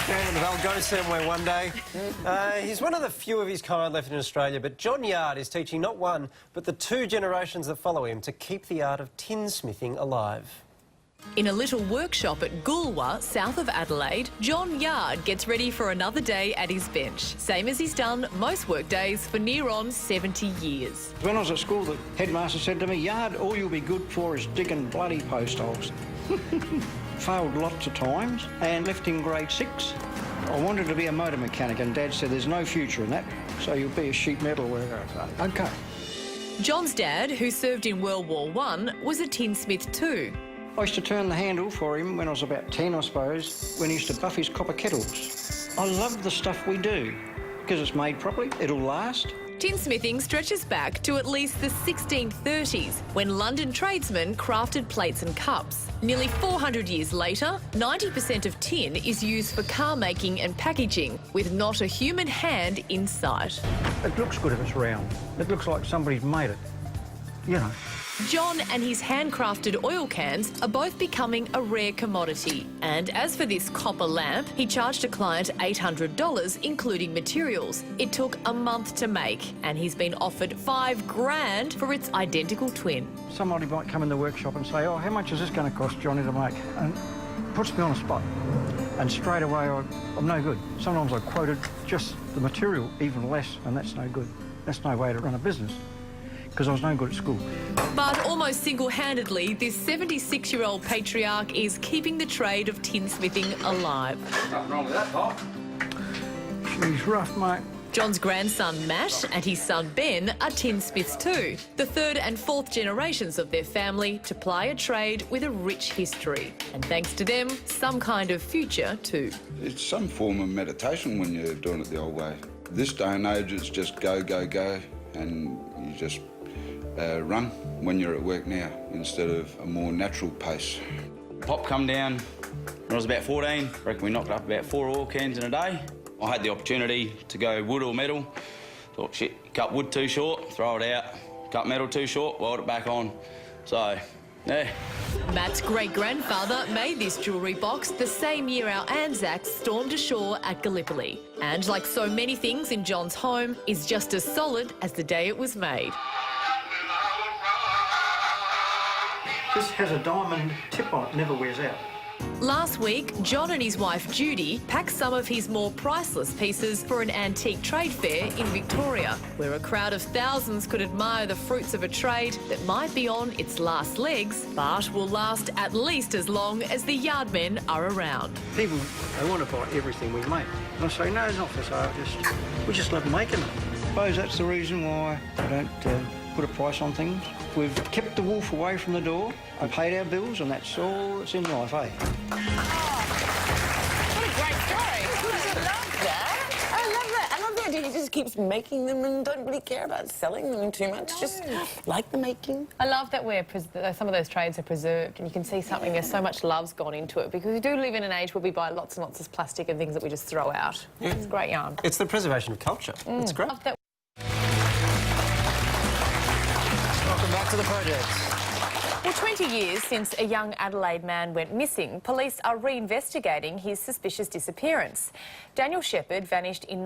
They'll go somewhere one day. He's one of the few of his kind left in Australia, but John Yard is teaching not one, but the two generations that follow him to keep the art of tinsmithing alive. In a little workshop at Goolwa, south of Adelaide, John Yard gets ready for another day at his bench, same as he's done most work days for near on 70 years. When I was at school, the headmaster said to me, "Yard, all you'll be good for is digging bloody post holes." Failed lots of times and left in grade 6. I wanted to be a motor mechanic and Dad said there's no future in that, so you'll be a sheet metal worker. OK. John's dad, who served in World War I, was a tinsmith too. I used to turn the handle for him when I was about 10, I suppose, when he used to buff his copper kettles. I love the stuff we do because it's made properly, it'll last. Tinsmithing stretches back to at least the 1630s, when London tradesmen crafted plates and cups. Nearly 400 years later, 90% of tin is used for car making and packaging, with not a human hand in sight. It looks good if it's round. It looks like somebody's made it, you know. John and his handcrafted oil cans are both becoming a rare commodity. And as for this copper lamp, he charged a client $800, including materials. It took a month to make, and he's been offered $5 grand for its identical twin. Somebody might come in the workshop and say, "Oh, how much is this going to cost, Johnny, to make?" And puts me on a spot. And straight away, I'm no good. Sometimes I quoted just the material, even less, and that's no good. That's no way to run a business, because I was no good at school. But almost single-handedly, this 76-year-old patriarch is keeping the trade of tinsmithing alive. Nothing wrong with that, Pop. She's rough, mate. John's grandson, Matt, and his son, Ben, are tinsmiths too, the third and fourth generations of their family to ply a trade with a rich history. And thanks to them, some kind of future too. It's some form of meditation when you're doing it the old way. This day and age, it's just go, go, go, and you just run when you're at work now instead of a more natural pace. Pop come down when I was about 14. I reckon we knocked up about 4 oil cans in a day. I had the opportunity to go wood or metal. Thought, shit, cut wood too short, throw it out. Cut metal too short, weld it back on. So, yeah. Matt's great-grandfather made this jewellery box the same year our Anzacs stormed ashore at Gallipoli. And like so many things in John's home, is just as solid as the day it was made. This has a diamond tip on it, never wears out. Last week, John and his wife Judy packed some of his more priceless pieces for an antique trade fair in Victoria, where a crowd of thousands could admire the fruits of a trade that might be on its last legs, but will last at least as long as the yardmen are around. People, they want to buy everything we make. And I say, no, it's not for sale, we just love making them. I suppose that's the reason why I don't put a price on things. We've kept the wolf away from the door. I paid our bills, and that's all that's in life, eh? What a great story. I love that. I love that. I love the idea he just keeps making them and don't really care about selling them too much. Just like the making. I love that some of those trades are preserved, and you can see something, there's so much love's gone into it, because we do live in an age where we buy lots and lots of plastic and things that we just throw out. Yeah. It's great yarn. It's the preservation of culture. It's great. Love that. Welcome back to the project. Well, 20 years since a young Adelaide man went missing, police are reinvestigating his suspicious disappearance. Daniel Shepherd vanished in